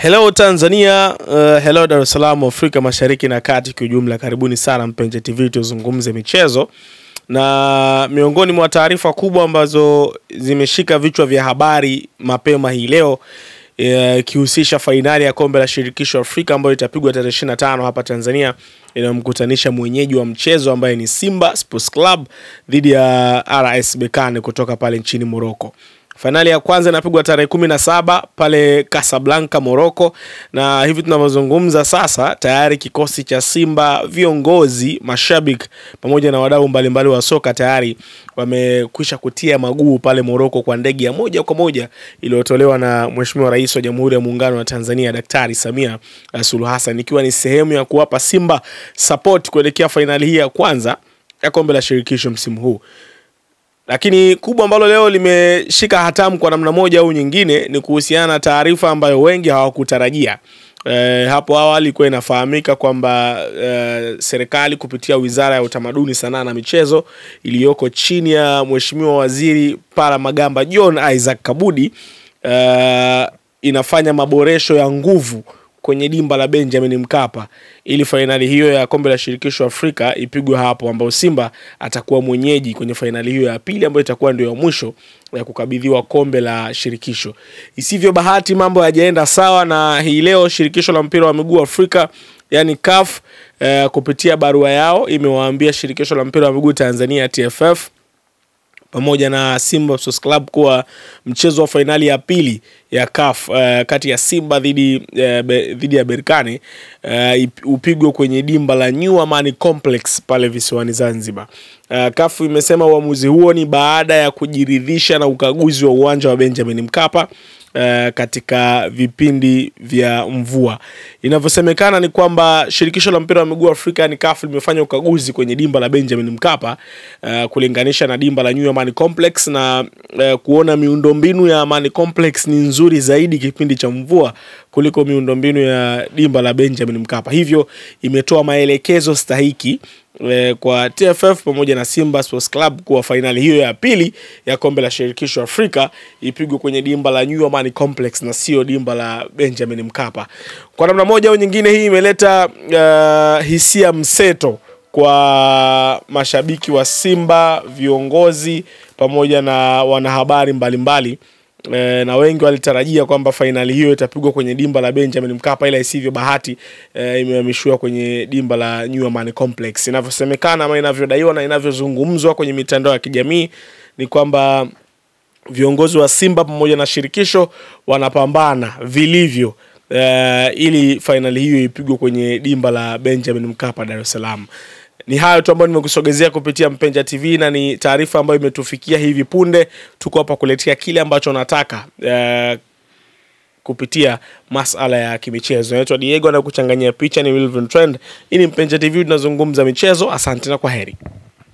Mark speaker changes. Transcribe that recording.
Speaker 1: Hello Tanzania, hello Dar es Salaam, Afrika Mashariki na Kati kwa ujumla. Karibuni sana Mpenja TV tuzungumze michezo. Na miongoni mwa taarifa kubwa ambazo zimeshika vichwa vya habari mapema hii leo kihusisha fainali ya kombe la shirikisho Afrika ambayo itapigwa tarehe 25 hapa Tanzania, inamkutanisha mwenyeji wa mchezo ambaye ni Simba Sports Club dhidi ya RS Berkane kutoka pale nchini Morocco. Finali ya kwanza inapigwa tarehe 17 pale Casablanca, Morocco, na hivi tunavyozungumza sasa tayari kikosi cha Simba, viongozi, mashabiki pamoja na wadau mbalimbali wa soka tayari wamekwisha kutia maguu pale Morocco kwa ndege ya moja kwa moja iliyotolewa na Mheshimiwa Rais wa Jamhuri ya Muungano wa Tanzania Daktari Samia Suluhu Hassan, ikiwa ni sehemu ya kuwapa Simba support kuelekea finali hii ya kwanza ya kombe la shirikisho msimu huu. Lakini kubwa ambalo leo limeshika hatamu kwa namna moja au nyingine ni kuhusiana na taarifa ambayo wengi hawakutarajia. Hapo awali ilikuwa inafahamika kwamba serikali kupitia Wizara ya Utamaduni, Sanaa na Michezo iliyoko chini ya Mheshimiwa Waziri Palamagamba John Isaac Kabudi inafanya maboresho ya nguvu kwenye dimba la Benjamin Mkapa ili finali hiyo ya kombe la shirikisho Afrika ipigwe hapo, ambao Simba atakuwa mwenyeji kwenye finali hiyo ya pili ambayo itakuwa ndio ya mwisho ya kukabidhiwa kombe la shirikisho. Isivyo bahati mambo hayajaenda sawa, na hii leo shirikisho la mpira wa miguu Afrika yani CAF kupitia barua yao imewaambia shirikisho la mpira wa miguu Tanzania TFF pamoja na Simba Sports Club kuwa mchezo wa finali ya pili ya CAF kati ya Simba dhidi ya Berkane upigwe kwenye dimba la New Amani Complex pale visiwani Zanzibar. CAF imesema uamuzi huo ni baada ya kujiridhisha na ukaguzi wa uwanja wa Benjamin Mkapa katika vipindi vya mvua. Inavyosemekana ni kwamba shirikisho la mpira wa miguu Afrika ni CAF limefanya ukaguzi kwenye dimba la Benjamin Mkapa kulinganisha na dimba la New Amani Complex na kuona miundombinu ya Amani Complex ni nzuri zaidi kipindi cha mvua kuliko miundombinu ya dimba la Benjamin Mkapa. Hivyo imetoa maelekezo stahiki kwa TFF pamoja na Simba Sports Club kwa finali hiyo ya pili ya kombe la shirikisho Afrika ipigwe kwenye dimba la New Amani Complex na sio dimba la Benjamin Mkapa. Kwa namna moja au nyingine hii imeleta hisia mseto kwa mashabiki wa Simba, viongozi pamoja na wanahabari mbalimbali. Na wengi walitarajia kwamba finali hiyo itapigwa kwenye dimba la Benjamin Mkapa, ila isivyo bahati imehamishwa kwenye dimba la New Amani Complex. Inavyosemekana ama inavyodaiwa na inavyozungumzwa kwenye mitandao ya kijamii ni kwamba viongozi wa Simba pamoja na shirikisho wanapambana vilivyo ili finali hiyo ipigwe kwenye dimba la Benjamin Mkapa, Dar es Salaam. Ni hayo tu ambayo nimekusogezea kupitia Mpenja TV, na ni taarifa ambayo imetufikia hivi punde. Tuko hapa kuletea kile ambacho nataka kupitia masuala ya kimichezo. Naitwa Diego na kuchanganyia picha ni Wilvin Trend. Hii ni Mpenja TV, tunazungumza michezo. Asante na kwaheri.